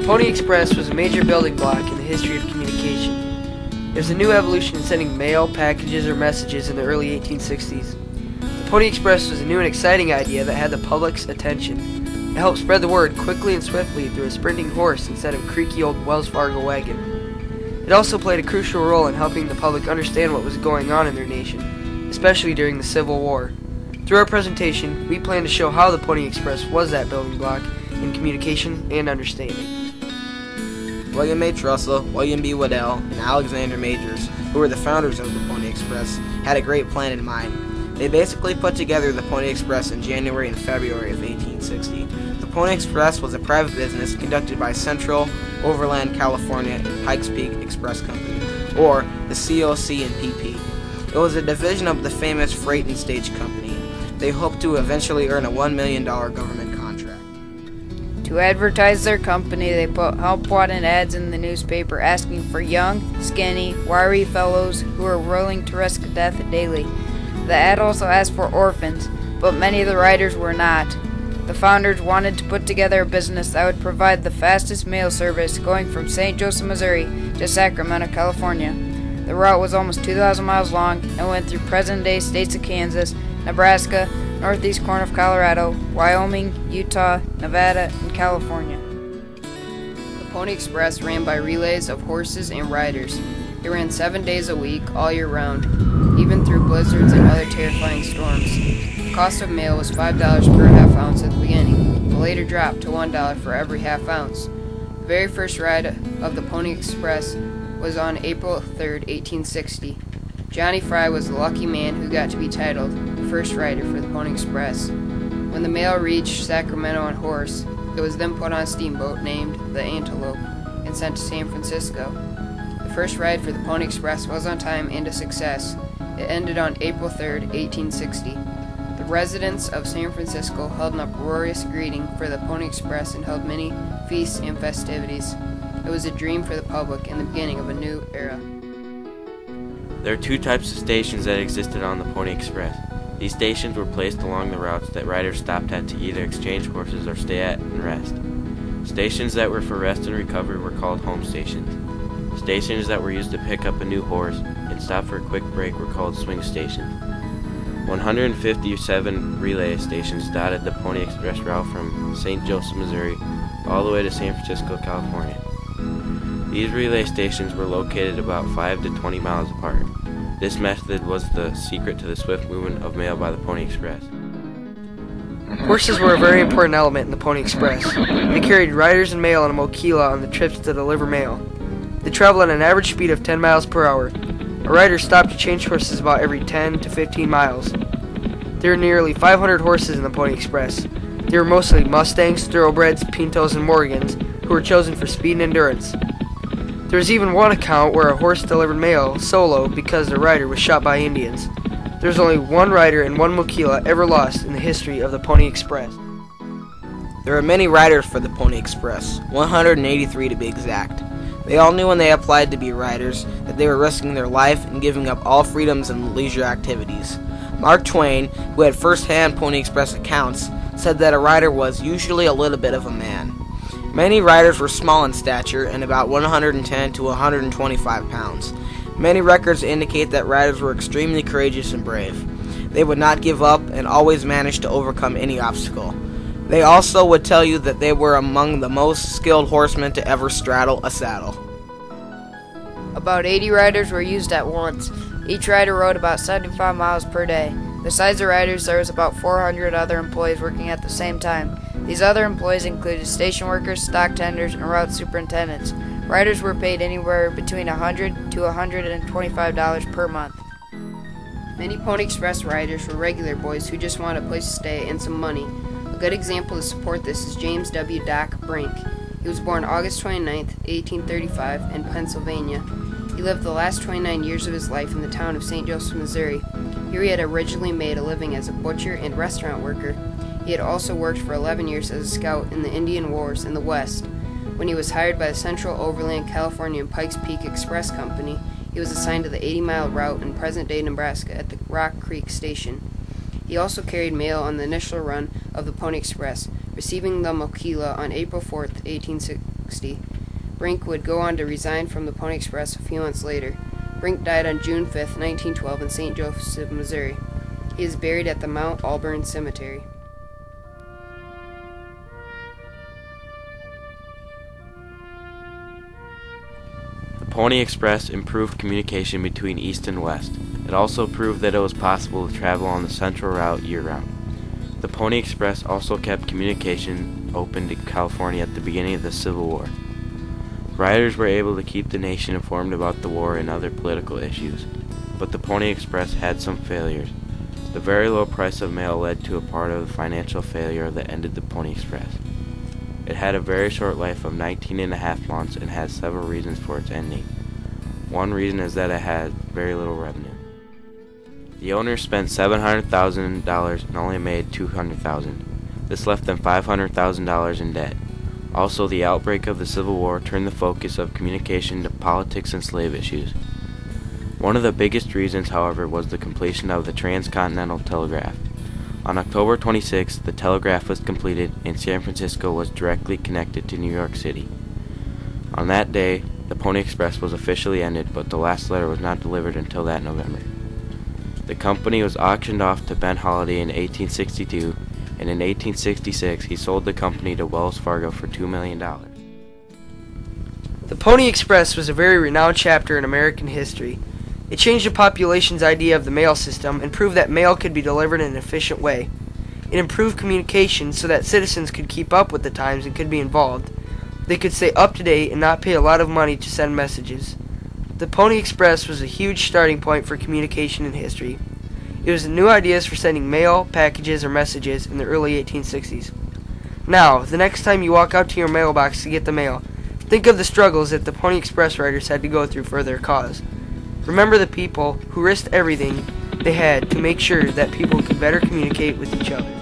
Pony Express was a major building block in the history of communication. It was a new evolution in sending mail, packages, or messages in the early 1860s. The Pony Express was a new and exciting idea that had the public's attention. It helped spread the word quickly and swiftly through a sprinting horse instead of a creaky old Wells Fargo wagon. It also played a crucial role in helping the public understand what was going on in their nation, especially during the Civil War. Through our presentation, we plan to show how the Pony Express was that building block in communication and understanding. William H. Russell, William B. Waddell, and Alexander Majors, who were the founders of the Pony Express, had a great plan in mind. They basically put together the Pony Express in January and February of 1860. The Pony Express was a private business conducted by Central Overland California and Pikes Peak Express Company, or the COC and PP. It was a division of the famous Freight and Stage Company. They hoped to eventually earn a $1 million government contract. To advertise their company, they put help-wanted ads in the newspaper asking for young, skinny, wiry fellows who were willing to risk death daily. The ad also asked for orphans, but many of the riders were not. The founders wanted to put together a business that would provide the fastest mail service going from St. Joseph, Missouri to Sacramento, California. The route was almost 2,000 miles long and went through present-day states of Kansas, Nebraska, northeast corner of Colorado, Wyoming, Utah, Nevada, and California. The Pony Express ran by relays of horses and riders. It ran 7 days a week, all year round, even through blizzards and other terrifying storms. The cost of mail was $5 per half ounce at the beginning, but later dropped to $1 for every half ounce. The very first ride of the Pony Express was on April 3, 1860. Johnny Fry was the lucky man who got to be titled the first rider for the Pony Express. When the mail reached Sacramento on horse, it was then put on a steamboat named the Antelope and sent to San Francisco. The first ride for the Pony Express was on time and a success. It ended on April 3, 1860. The residents of San Francisco held an uproarious greeting for the Pony Express and held many feasts and festivities. It was a dream for the public and the beginning of a new era. There are two types of stations that existed on the Pony Express. These stations were placed along the routes that riders stopped at to either exchange horses or stay at and rest. Stations that were for rest and recovery were called home stations. Stations that were used to pick up a new horse and stop for a quick break were called swing stations. 157 relay stations dotted the Pony Express route from St. Joseph, Missouri, all the way to San Francisco, California. These relay stations were located about 5 to 20 miles apart. This method was the secret to the swift movement of mail by the Pony Express. Horses were a very important element in the Pony Express. They carried riders and mail on a mochila on the trips to deliver mail. They traveled at an average speed of 10 miles per hour. A rider stopped to change horses about every 10 to 15 miles. There were nearly 500 horses in the Pony Express. They were mostly Mustangs, Thoroughbreds, Pintos, and Morgans, who were chosen for speed and endurance. There was even one account where a horse delivered mail solo because the rider was shot by Indians. There was only one rider and one mochila ever lost in the history of the Pony Express. There were many riders for the Pony Express, 183 to be exact. They all knew when they applied to be riders that they were risking their life and giving up all freedoms and leisure activities. Mark Twain, who had first-hand Pony Express accounts, said that a rider was usually a little bit of a man. Many riders were small in stature and about 110 to 125 pounds. Many records indicate that riders were extremely courageous and brave. They would not give up and always managed to overcome any obstacle. They also would tell you that they were among the most skilled horsemen to ever straddle a saddle. About 80 riders were used at once. Each rider rode about 75 miles per day. Besides the riders, there was about 400 other employees working at the same time. These other employees included station workers, stock tenders, and route superintendents. Riders were paid anywhere between $100 to $125 per month. Many Pony Express riders were regular boys who just wanted a place to stay and some money. A good example to support this is James W. Doc Brink. He was born August 29, 1835, in Pennsylvania. He lived the last 29 years of his life in the town of St. Joseph, Missouri. Here he had originally made a living as a butcher and restaurant worker. He had also worked for 11 years as a scout in the Indian Wars in the West. When he was hired by the Central Overland California and Pikes Peak Express Company, he was assigned to the 80-mile route in present-day Nebraska at the Rock Creek Station. He also carried mail on the initial run of the Pony Express, receiving the mochila on April 4, 1960. Brink would go on to resign from the Pony Express a few months later. Brink died on June 5, 1912 in St. Joseph, Missouri. He is buried at the Mount Auburn Cemetery. The Pony Express improved communication between East and West. It also proved that it was possible to travel on the Central Route year-round. The Pony Express also kept communication open to California at the beginning of the Civil War. Riders were able to keep the nation informed about the war and other political issues, but the Pony Express had some failures. The very low price of mail led to a part of the financial failure that ended the Pony Express. It had a very short life of 19 and a half months and has several reasons for its ending. One reason is that it had very little revenue. The owners spent $700,000 and only made $200,000. This left them $500,000 in debt. Also, the outbreak of the Civil War turned the focus of communication to politics and slave issues. One of the biggest reasons, however, was the completion of the transcontinental telegraph. On October 26th, the telegraph was completed and San Francisco was directly connected to New York City. On that day, the Pony Express was officially ended, but the last letter was not delivered until that November. The company was auctioned off to Ben Holiday in 1862, and in 1866 he sold the company to Wells Fargo for $2 million. The Pony Express was a very renowned chapter in American history. It changed the population's idea of the mail system and proved that mail could be delivered in an efficient way. It improved communication so that citizens could keep up with the times and could be involved. They could stay up to date and not pay a lot of money to send messages. The Pony Express was a huge starting point for communication in history. It was new ideas for sending mail, packages, or messages in the early 1860s. Now, the next time you walk out to your mailbox to get the mail, think of the struggles that the Pony Express riders had to go through for their cause. Remember the people who risked everything they had to make sure that people could better communicate with each other.